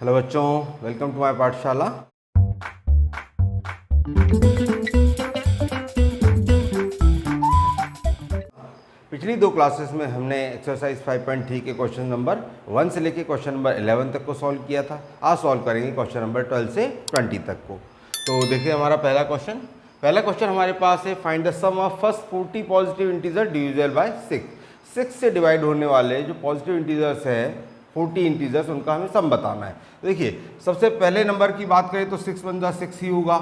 Hello बच्चों, welcome to my पाठशाला। पिछली दो क्लासेस में हमने एक्सरसाइज 5.3 के क्वेश्चन नंबर 1 से लेके क्वेश्चन नंबर 11 तक को सॉल्व किया था। आज सॉल्व करेंगे क्वेश्चन नंबर 12 से 20 तक को। तो देखिए हमारा पहला क्वेश्चन हमारे पास है, find the sum of first 40 positive integer divisible by 6 से डिवाइड होने वाले जो पॉजिटिव इंटीजर्स है 40 इंटीजर्स, उनका हमें सम बताना है। तो देखिए सबसे पहले नंबर की बात करें तो 6 1 जा 6 ही होगा,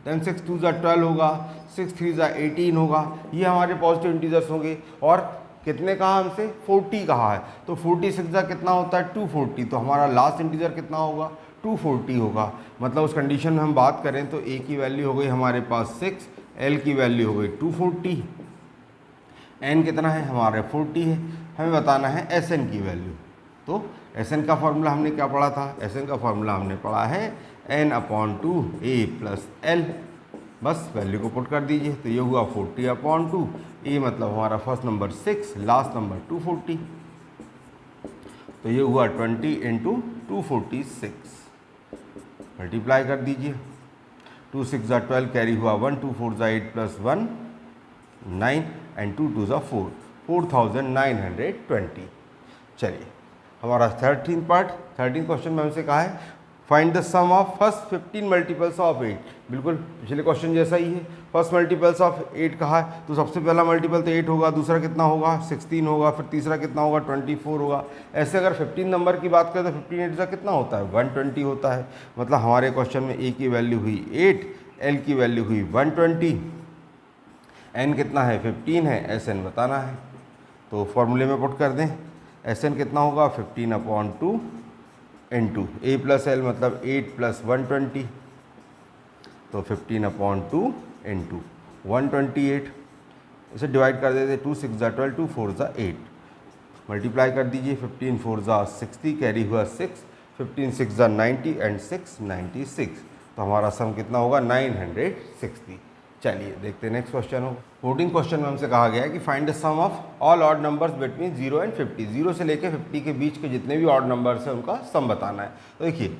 देन 6 2 जा 12 होगा, 6 3 जा 18 होगा। ये हमारे पॉजिटिव इंटीजर्स होंगे। और कितने कहा हमसे? 40 कहा है। तो 46 जा कितना होता है? 240। तो हमारा लास्ट इंटीजर कितना होगा? 240 होगा। मतलब उस कंडीशन में हम बात करें तो ए की वैल्यू हो गई हमारे पास 6, एल की वैल्यू हो गई 240, एन कितना है? हमारे 40 है। हमें बताना है एस एन की वैल्यू। तो एस एन का फॉर्मूला हमने क्या पढ़ा था? एस एन का फॉर्मूला हमने पढ़ा है n/2 a प्लस एल। बस वैल्यू को पुट कर दीजिए। तो ये हुआ 40/2। ए मतलब हमारा फर्स्ट नंबर 6, लास्ट नंबर 240। तो ये हुआ 20 × 246। मल्टीप्लाई कर दीजिए। 2 6 जा 12, कैरी हुआ 1, 2 4 जा 8 प्लस 1 9 एंड 2 2 जा 4, 4920। चलिए हमारा 13 क्वेश्चन में हमसे कहा है, find the sum of first 15 multiples of 8। बिल्कुल पिछले क्वेश्चन जैसा ही है। फर्स्ट मल्टीपल्स ऑफ 8 कहा है, तो सबसे पहला मल्टीपल तो 8 होगा, दूसरा कितना होगा? 16 होगा, फिर तीसरा कितना होगा? 24 होगा। ऐसे अगर 15 नंबर की बात करें तो 15 8 का कितना होता है? 120 होता है। मतलब हमारे क्वेश्चन में ए की वैल्यू हुई 8, एल की वैल्यू हुई 120, एन कितना है? 15 है, एस एन बताना है। तो फॉर्मूले में पुट कर दें। एस एन कितना होगा? 15/2 इंटू ए प्लस एल मतलब 8 प्लस 120। तो 15/2 इंटू 128। इसे डिवाइड कर देते। 2 6 जा 12, 2 4 जा 8। मल्टीप्लाई कर दीजिए। 15 4 जा 60, कैरी हुआ 6, 15 6 जा 90 एंड 6 96। तो हमारा सम कितना होगा? 960। चलिए देखते हैं नेक्स्ट क्वेश्चन हो। 14 क्वेश्चन में हमसे कहा गया है कि find the sum of all odd numbers between 0 and 50। 0 से लेकर 50 के बीच के जितने भी ऑड नंबर्स हैं उनका सम बताना है। तो देखिए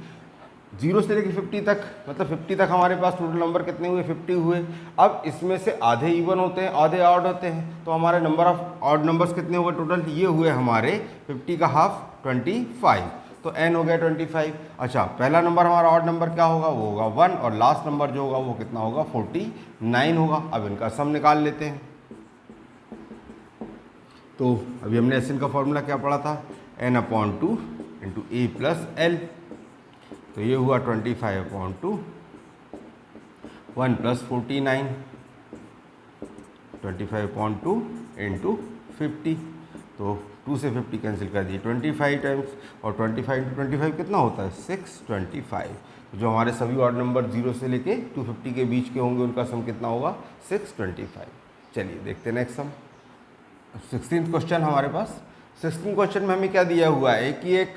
0 से लेकर 50 तक, मतलब 50 तक हमारे पास टोटल नंबर कितने हुए? 50 हुए। अब इसमें से आधे इवन होते हैं, आधे ऑड होते हैं। तो हमारे नंबर ऑफ ऑड नंबर्स कितने हुए टोटल? ये हुए हमारे 50 का हाफ 25। तो n हो गया 25। अच्छा, पहला नंबर हमारा ऑड नंबर क्या होगा? वो होगा 1, और लास्ट नंबर जो होगा वो कितना होगा? 49 होगा। अब इनका सम निकाल लेते हैं। तो अभी हमने एस एन का फॉर्मूला क्या पढ़ा था? n/2 इंटू ए प्लस एल। तो ये हुआ 25/2, 1 प्लस 49, 25/2 इंटू 50। तो 2 से 50 कैंसिल कर दिए 25 टाइम्स, और 25 × 25 कितना होता है? 625। तो जो हमारे सभी ऑड नंबर 0 से लेके 250 के बीच के होंगे उनका सम कितना होगा? 625। चलिए देखते हैं नेक्स्ट सम। 16th क्वेश्चन हमारे पास। 16th क्वेश्चन में हमें क्या दिया हुआ है कि एक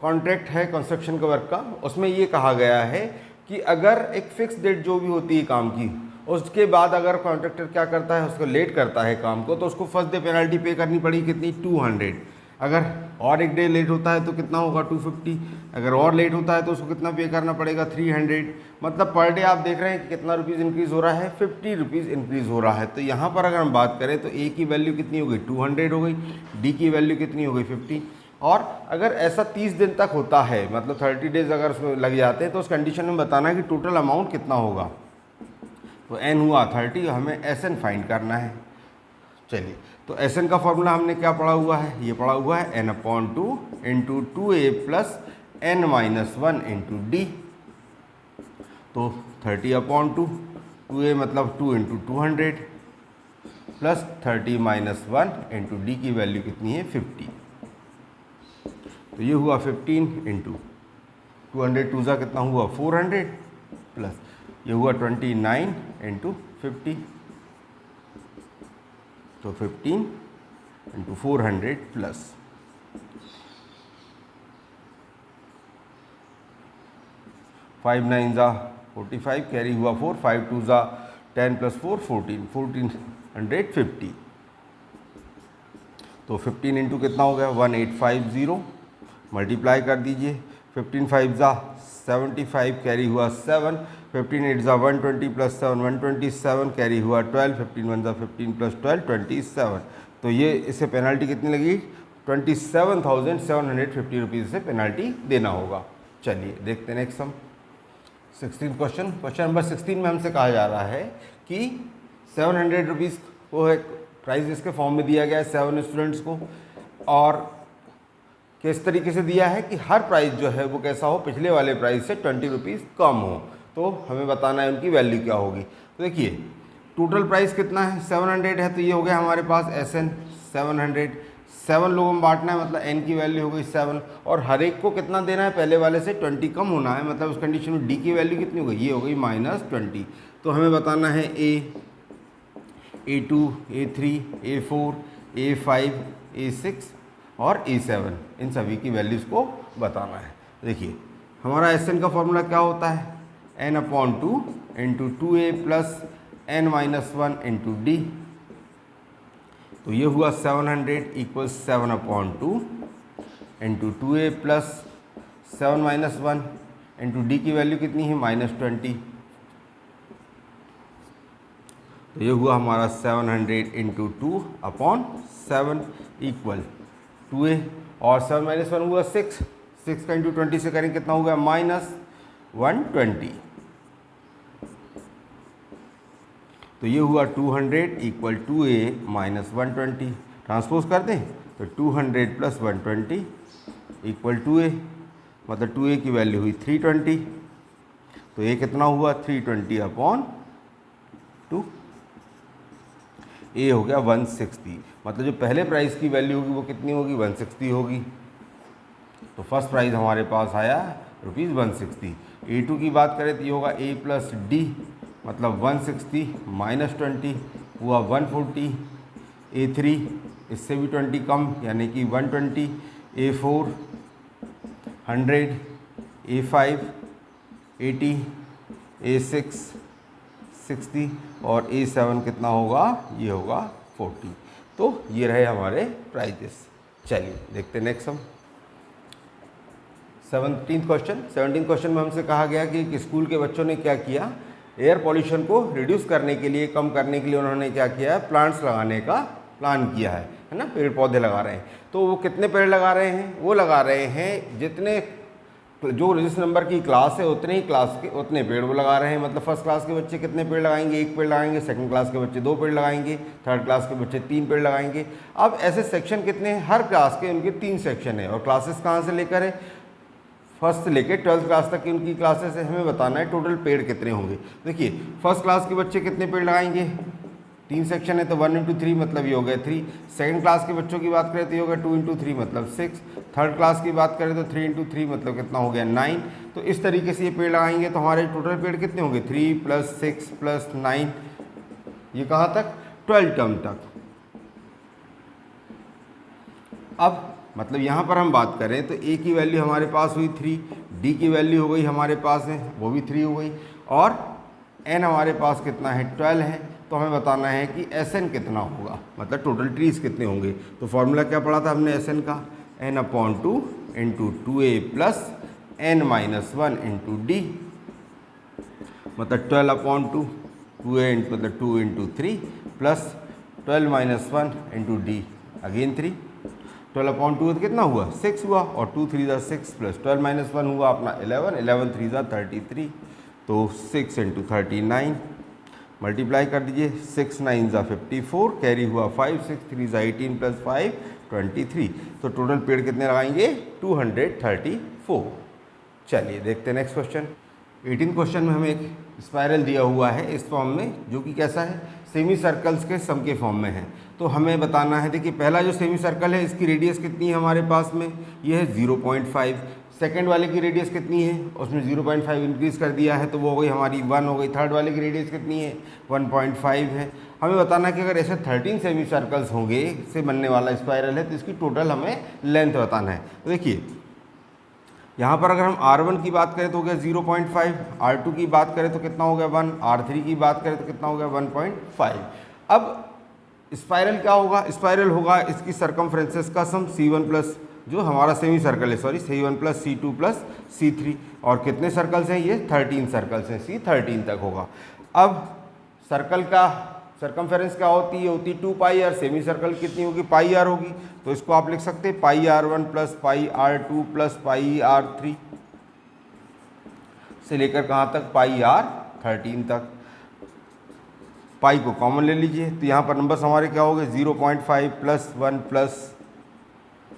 कॉन्ट्रैक्ट है कंस्ट्रक्शन का वर्क का। उसमें ये कहा गया है कि अगर एक फिक्स डेट जो भी होती है काम की, उसके बाद अगर कॉन्ट्रैक्टर क्या करता है, उसको लेट करता है काम को, तो उसको फर्स्ट डे पेनल्टी पे करनी पड़ेगी कितनी? 200। अगर और एक डे लेट होता है तो कितना होगा? 250। अगर और लेट होता है तो उसको कितना पे करना पड़ेगा? 300। मतलब पर डे आप देख रहे हैं कि कितना रुपीज़ इंक्रीज़ हो रहा है? 50 रुपीज़ इंक्रीज़ हो रहा है। तो यहाँ पर अगर हम बात करें तो ए की वैल्यू कितनी हो गई? 200 हो गई। डी की वैल्यू कितनी हो गई? 50। और अगर ऐसा 30 दिन तक होता है, मतलब 30 डेज अगर उसमें लग जाते हैं, तो उस कंडीशन में बताना है कि टोटल अमाउंट कितना होगा। तो n हुआ 30, हमें एस एन फाइंड करना है। चलिए तो एस एन का फॉर्मूला हमने क्या पढ़ा हुआ है? ये पढ़ा हुआ है n/2 into 2a plus n-1 into D. तो 30/2, 2a मतलब 2 इंटू 200 प्लस 30 - 1 इंटू डी की वैल्यू कितनी है? 50। तो ये हुआ 15 इंटू 200, 2 जा कितना हुआ? 400, प्लस ये हुआ 29 इंटू 50। तो 15 इंटू 400 प्लस 5 9 जा 45, कैरी हुआ 4, 5 2 जा 10 प्लस 4 14, 1450। तो 15 इंटू कितना हो गया? 1850। मल्टीप्लाई कर दीजिए। 15 5 ज़ा 75 कैरी हुआ 7, 15 8 ज़ा 120 प्लस 7 127 कैरी हुआ 12, 15 1 ज़ा 15 प्लस 12 27। तो ये इससे पेनल्टी कितनी लगी 27,750 रुपीज़ से पेनल्टी देना होगा। चलिए देखते हैं नेक्स्ट सम 16 क्वेश्चन नंबर 16 में हमसे कहा जा रहा है कि 700 रुपीज़ वो है प्राइस इसके फॉर्म में दिया गया है 7 स्टूडेंट्स को, और किस तरीके से दिया है कि हर प्राइस जो है वो कैसा हो, पिछले वाले प्राइस से 20 रुपीज़ कम हो। तो हमें बताना है उनकी वैल्यू क्या होगी। तो देखिए टोटल प्राइस कितना है 700 है, तो ये हो गया हमारे पास SN 700, 7 लोगों में बांटना है मतलब n की वैल्यू हो गई 7, और हर एक को कितना देना है, पहले वाले से 20 कम होना है, मतलब उस कंडीशन में d की वैल्यू कितनी हो गई, ये हो गई -20। तो हमें बताना है A2 A3 A4 A5 A6 और A7, इन सभी की वैल्यूज़ को बताना है। देखिए हमारा SN का फॉर्मूला क्या होता है, n/2 into 2a plus n-1 into d। तो ये हुआ 700 equal 7/2 into 2a plus 7-1 into D की वैल्यू कितनी है -20। तो ये हुआ हमारा 700 इंटू 2/7 इक्वल 2a, और 7-1 हुआ 6 का इंटू 20 से करेंगे कितना होगा -120। तो ये हुआ 200 इक्वल 2a -120, ट्रांसपोज कर दें तो 200 प्लस 120 इक्वल 2a, मतलब 2a की वैल्यू हुई 320। तो ये कितना हुआ 320/2, ए हो गया 160, मतलब जो पहले प्राइस की वैल्यू होगी वो कितनी होगी 160 होगी। तो फर्स्ट प्राइस हमारे पास आया ₹160। A2 की बात करें तो ये होगा a प्लस डी, मतलब 160 -20 हुआ 140। A3 इससे भी 20 कम यानी कि 120। A4 100, A5 80, A6 60 और A7 कितना होगा, ये होगा 40। तो ये रहे हमारे प्राइजेस। चलिए देखते हैं नेक्स्ट हम 17 क्वेश्चन में हमसे कहा गया कि एक स्कूल के बच्चों ने क्या किया, एयर पॉल्यूशन को रिड्यूस करने के लिए, कम करने के लिए उन्होंने क्या किया है, प्लांट्स लगाने का प्लान किया है ना, पेड़ पौधे लगा रहे हैं। तो वो कितने पेड़ लगा रहे हैं, वो लगा रहे हैं जितने जो जिस नंबर की क्लास है उतने ही क्लास के उतने पेड़ वो लगा रहे हैं। मतलब फर्स्ट क्लास के बच्चे कितने पेड़ लगाएंगे, 1 पेड़ लगाएंगे, सेकंड क्लास के बच्चे 2 पेड़ लगाएंगे, थर्ड क्लास के बच्चे 3 पेड़ लगाएंगे। अब ऐसे सेक्शन कितने हैं, हर क्लास के उनके 3 सेक्शन है, और क्लासेस कहाँ से लेकर है, फर्स्ट से लेकर 12th क्लास तक की उनकी क्लासेस है। हमें बताना है टोटल पेड़ कितने होंगे। देखिए फर्स्ट क्लास के बच्चे कितने पेड़ लगाएंगे, 3 सेक्शन है तो 1 × 3 मतलब ये हो गया 3। सेकंड क्लास के बच्चों की बात करें तो ये होगा 2 × 3 मतलब 6। थर्ड क्लास की बात करें तो 3 × 3 मतलब कितना हो गया 9। तो इस तरीके से ये पेड़ लगाएंगे तो हमारे टोटल पेड़ कितने होंगे 3 + 6 + 9, ये कहाँ तक 12 टर्म तक। अब मतलब यहाँ पर हम बात करें तो ए की वैल्यू हमारे पास हुई 3, डी की वैल्यू हो गई हमारे पास है वो भी 3 हो गई, और एन हमारे पास कितना है 12 है। तो हमें बताना है कि एस एन कितना होगा, मतलब टोटल ट्रीज कितने होंगे। तो फॉर्मूला क्या पढ़ा था हमने एस एन का, n/2 into 2a plus n-1 into D, मतलब 12/2, 2a मतलब 2 × 3 प्लस 12 - 1 इंटू डी अगेन 3। 12/2 तो कितना हुआ 6 हुआ, और 2 × 3 = 6 प्लस 12 - 1 हुआ अपना 11, 11 × 3 = 33। तो 6 × 39 मल्टीप्लाई कर दीजिए, 6 × 9 = 54, कैरी हुआ 5, 6 × 3 = 18 + 5 23। तो टोटल पेड़ कितने लगाएंगे 234। चलिए देखते हैं नेक्स्ट क्वेश्चन। 18 क्वेश्चन में हमें एक स्पाइरल दिया हुआ है इस फॉर्म में, जो कि कैसा है, सेमी सर्कल्स के सम के फॉर्म में है। तो हमें बताना है, देखिए पहला जो सेमी सर्कल है इसकी रेडियस कितनी है हमारे पास में, ये है 0.5। सेकंड वाले की रेडियस कितनी है, उसमें 0.5 इंक्रीज़ कर दिया है तो वो हो गई हमारी 1 हो गई। थर्ड वाले की रेडियस कितनी है 1.5 है। हमें बताना है कि अगर ऐसे 13 सेमी सर्कल्स होंगे से बनने वाला स्पाइरल है तो इसकी टोटल हमें लेंथ बताना है। तो देखिए यहाँ पर अगर हम R1 की बात करें तो हो गया 0.5, R2 की बात करें तो कितना हो गया 1, R3 की बात करें तो कितना हो गया 1.5। अब स्पाइरल क्या होगा, स्पाइरल होगा इसकी सरकमफ्रेंसेस का सम C1 + जो हमारा सेमी सर्कल है, sorry C1 plus C2 plus C3, और कितने सर्कल्स हैं ये 13 सर्कल्स हैं, C13 तक होगा। अब सर्कल का सर्कमफेरेंस क्या होती है, होती 2 पाई आर, सेमी सर्कल कितनी होगी पाई आर होगी, तो इसको आप लिख सकते हैं पाई R1 plus pi R2 plus pi R3 से लेकर कहाँ तक पाई R13 तक। पाई को कॉमन ले लीजिए, तो यहाँ पर नंबर्स हमारे क्या हो गए 0.5 प्लस 1 प्लस,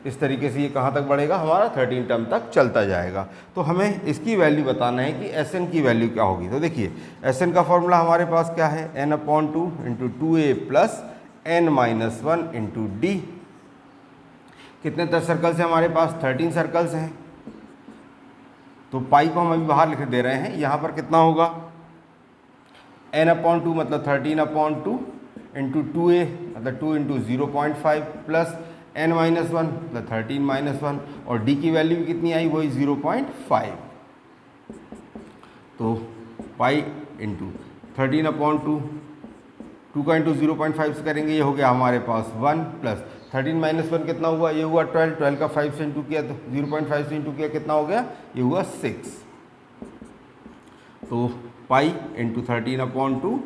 इस तरीके से ये कहाँ तक बढ़ेगा हमारा 13 टर्म तक चलता जाएगा। तो हमें इसकी वैल्यू बताना है कि Sn की वैल्यू क्या होगी। तो देखिए Sn का फॉर्मूला हमारे पास क्या है, n/2 into 2a plus n-1 into D. कितने सर्कल्स हैं हमारे पास, 13 सर्कल्स हैं, तो पाई को हम अभी बाहर लिख दे रहे हैं। यहाँ पर कितना होगा n/2 मतलब 13/2 इंटू 2a मतलब 2 इंटू 0.5 प्लस n-1 मतलब 13-1, और d की वैल्यू कितनी आई, वही 0.5। तो पाई इंटू 13/2, 2 का इंटू 0.5 से करेंगे, ये हो गया हमारे पास 1 प्लस 13-1 कितना हुआ, ये हुआ 12, 12 का 5 से इंटू किया तो 0.5 से इंटू किया कितना हो गया, ये हुआ 6। तो पाई इंटू 13/2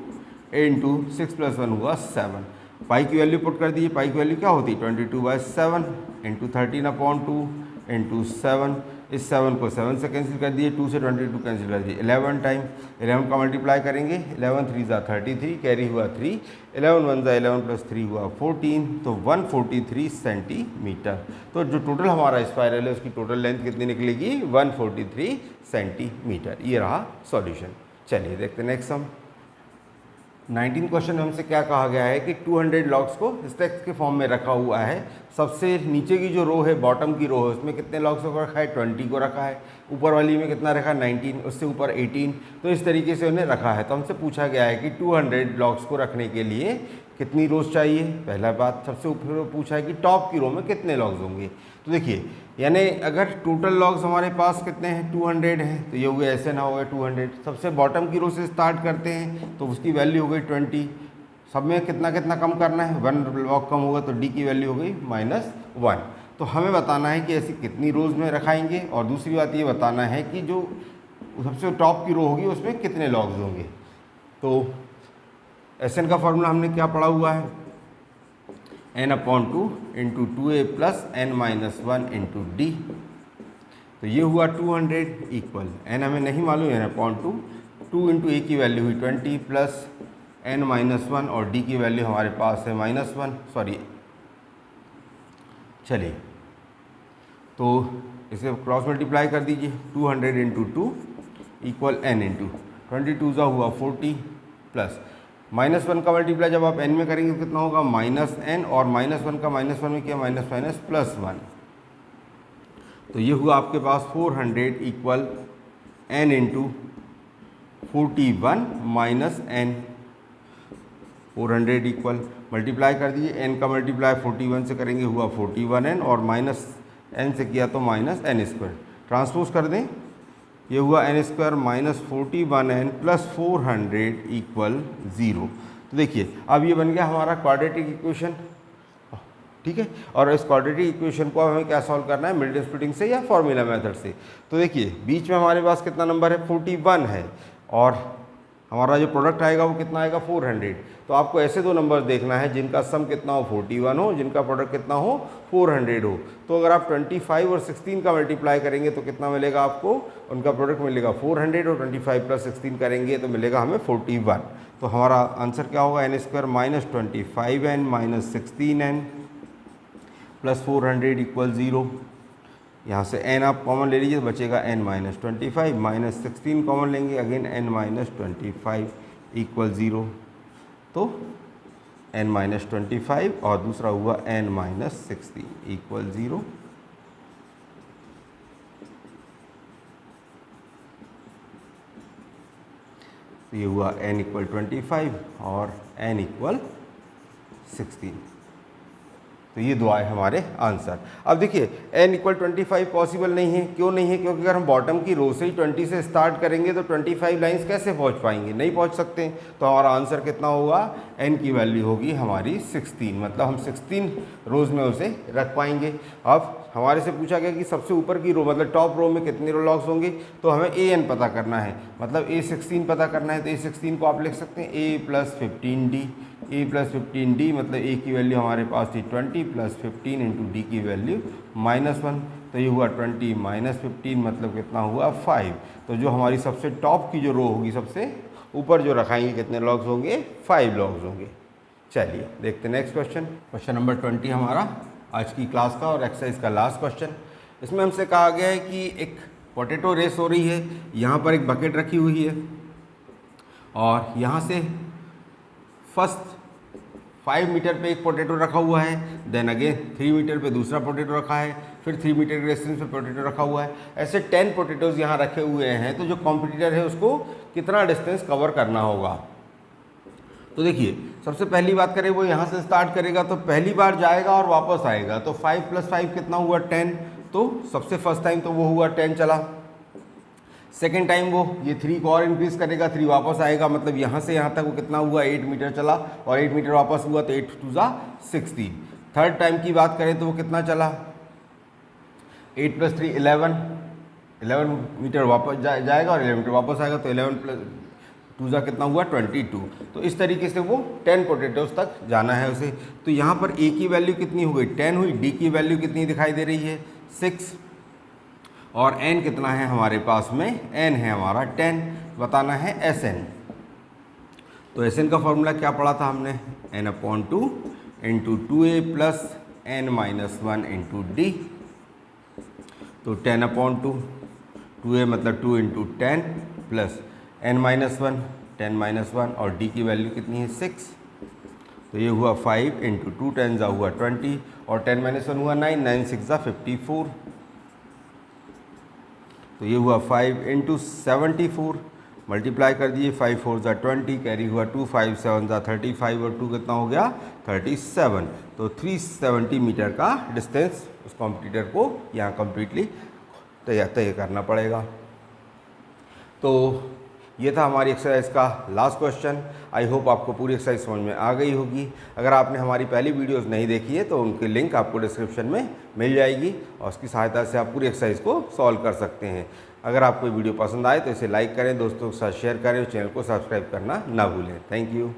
इंटू 6 प्लस 1 हुआ 7। पाई की वैल्यू पुट कर दीजिए, पाई की वैल्यू क्या होती है 22/7 इंटू 13/2 इंटू 7, इस 7 को 7 से कैंसिल कर दिए, 2 से 22 कैंसिल कर दिए, 11 टाइम 11 का मल्टीप्लाई करेंगे, 11 3 ज़ा 33, कैरी हुआ 3, 11 1 ज़ा 11 प्लस 3 हुआ 14, तो 143 सेंटीमीटर। तो जो टोटल हमारा स्पायरल है उसकी टोटल लेंथ कितनी निकलेगी 143 सेंटीमीटर। ये रहा सॉल्यूशन। चलिए देखते हैं नेक्स्ट सम। 19 क्वेश्चन हमसे क्या कहा गया है कि 200 लॉग्स को स्टैक्स के फॉर्म में रखा हुआ है। सबसे नीचे की जो रो है, बॉटम की रो है, उसमें कितने लॉग्स को रखा है 20 को रखा है, ऊपर वाली में कितना रखा है 19, उससे ऊपर 18, तो इस तरीके से उन्हें रखा है। तो हमसे पूछा गया है कि 200 लॉग्स को रखने के लिए कितनी रोज चाहिए। पहला बात, सबसे ऊपर पूछा है कि टॉप की रो में कितने लॉग्स होंगे। तो देखिए यानी अगर टोटल लॉग्स हमारे पास कितने हैं 200 हैं, तो ये हो गया ऐसे ना हो गया 200। सबसे बॉटम की रो से स्टार्ट करते हैं तो उसकी वैल्यू हो गई 20। सब में कितना कितना कम करना है, 1 लॉग कम होगा तो डी की वैल्यू हो गई -1। तो हमें बताना है कि ऐसी कितनी रोज में रखाएंगे, और दूसरी बात ये बताना है कि जो सबसे टॉप की रो होगी उसमें कितने लॉग्स होंगे। तो Sn का फॉर्मूला हमने क्या पढ़ा हुआ है, n/2 into 2a plus n-1 into D. तो ये हुआ 200 इक्वल n हमें नहीं मालूम है n/2, 2 इंटू a की वैल्यू हुई 20 प्लस n-1 और d की वैल्यू हमारे पास है -1, सॉरी चलिए तो इसे क्रॉस मल्टीप्लाई कर दीजिए, 200 इंटू 2 इक्वल n इंटू 22 हुआ 40 प्लस -1 का मल्टीप्लाई जब आप n में करेंगे तो कितना होगा -n, और -1 का -1 में किया माइनस +1, तो ये हुआ आपके पास 400 equal n into 41 minus n। 400 equal multiply कर दीजिए, n का मल्टीप्लाई 41 से करेंगे हुआ 41n, और -n से किया तो -n²। ट्रांसपोज कर दें, ये हुआ n² minus 41n plus 400 equal 0। तो देखिए अब ये बन गया हमारा क्वाड्रेटिक इक्वेशन, ठीक है। और इस क्वाड्रेटिक इक्वेशन को हमें क्या सॉल्व करना है, मिड स्प्लिटिंग से या फॉर्मूला मेथड से। तो देखिए बीच में हमारे पास कितना नंबर है 41 है, और हमारा जो प्रोडक्ट आएगा वो कितना आएगा 400। तो आपको ऐसे दो नंबर देखना है जिनका सम कितना हो 41 हो, जिनका प्रोडक्ट कितना हो 400 हो। तो अगर आप 25 और 16 का मल्टीप्लाई करेंगे तो कितना मिलेगा आपको, उनका प्रोडक्ट मिलेगा 400, और 25 प्लस 16 करेंगे तो मिलेगा हमें 41। तो हमारा आंसर क्या होगा n² minus 25n minus 16n plus 400 equal 0। यहाँ से n आप कॉमन ले लीजिए तो बचेगा n माइनस 25, माइनस 16 कॉमन लेंगे अगेन n माइनस 25 इक्वल 0। तो n माइनस 25 और दूसरा हुआ n माइनस 16 इक्वल 0। तो ये हुआ n इक्वल 25 और n इक्वल 16। तो ये दो आए हमारे आंसर। अब देखिए n इक्वल 25 पॉसिबल नहीं है, क्यों नहीं है, क्योंकि अगर हम बॉटम की रो से ही 20 से स्टार्ट करेंगे तो 25 लाइंस कैसे पहुंच पाएंगे, नहीं पहुंच सकते। तो हमारा आंसर कितना होगा, n की वैल्यू होगी हमारी 16, मतलब हम 16 रोज में उसे रख पाएंगे। अब हमारे से पूछा गया कि सबसे ऊपर की रो मतलब टॉप रो में कितने लॉग्स होंगे, तो हमें an पता करना है, मतलब a16 पता करना है। तो a16 को आप लिख सकते हैं a + 15d, a + 15d मतलब a की वैल्यू हमारे पास थी 20 + 15 इंटू d की वैल्यू -1, तो ये हुआ 20 - 15 मतलब कितना हुआ 5। तो जो हमारी सबसे टॉप की जो रो होगी, सबसे ऊपर जो रखाएंगे, कितने लॉग्स होंगे 5 लॉग्स होंगे। चलिए देखते हैं नेक्स्ट क्वेश्चन। क्वेश्चन नंबर 20 हमारा आज की क्लास का और एक्सरसाइज का लास्ट क्वेश्चन। इसमें हमसे कहा गया है कि एक पोटैटो रेस हो रही है, यहाँ पर एक बकेट रखी हुई है और यहाँ से फर्स्ट 5 मीटर पे एक पोटैटो रखा हुआ है, देन अगेन 3 मीटर पे दूसरा पोटैटो रखा है, फिर 3 मीटर के डिस्टेंस पे पोटैटो रखा हुआ है। ऐसे 10 पोटैटोज यहाँ रखे हुए हैं। तो जो कॉम्पिटिटर है उसको कितना डिस्टेंस कवर करना होगा। तो देखिए सबसे पहली बात करें, वो यहाँ से स्टार्ट करेगा तो पहली बार जाएगा और वापस आएगा, तो 5 + 5 कितना हुआ 10। तो सबसे फर्स्ट टाइम तो वो हुआ 10 चला। सेकेंड टाइम वो ये 3 को और इंक्रीज़ करेगा, 3 वापस आएगा, मतलब यहाँ से यहाँ तक वो कितना हुआ 8 मीटर चला और 8 मीटर वापस हुआ, तो 8 × 2 = 16। थर्ड टाइम की बात करें तो वो कितना चला 8 + 3 11 मीटर वापस जाएगा और 11 मीटर वापस आएगा, तो 11 + 2 = कितना हुआ 22। तो इस तरीके से वो 10 पोटैटोज तक जाना है उसे। तो यहाँ पर a की वैल्यू कितनी हो गई 10 हुई, d की वैल्यू कितनी दिखाई दे रही है 6, और n कितना है हमारे पास में, n है हमारा 10, बताना है Sn। तो Sn का फॉर्मूला क्या पढ़ा था हमने, n/2 × 2a + n - 1 × d। तो 10/2, 2a मतलब 2 × 10 प्लस n - 1 10 - 1 और d की वैल्यू कितनी है 6। तो ये हुआ 5 × 2 10 हुआ 20 और 10 - 1 हुआ 9, 9 × 6 = 54। तो ये हुआ 5 × 74, मल्टीप्लाई कर दिए, 5 × 4 = 20, कैरी हुआ 2, 5 × 7 = 35 और 2 कितना हो गया 37। तो 370 मीटर का डिस्टेंस उस कॉम्पिटिटर को यहाँ कम्प्लीटली तय करना पड़ेगा। तो ये था हमारी एक्सरसाइज का लास्ट क्वेश्चन। आई होप आपको पूरी एक्सरसाइज समझ में आ गई होगी। अगर आपने हमारी पहली वीडियोस नहीं देखी है तो उनकी लिंक आपको डिस्क्रिप्शन में मिल जाएगी और उसकी सहायता से आप पूरी एक्सरसाइज को सॉल्व कर सकते हैं। अगर आपको वीडियो पसंद आए तो इसे लाइक करें, दोस्तों के साथ शेयर करें और चैनल को सब्सक्राइब करना ना भूलें। Thank you.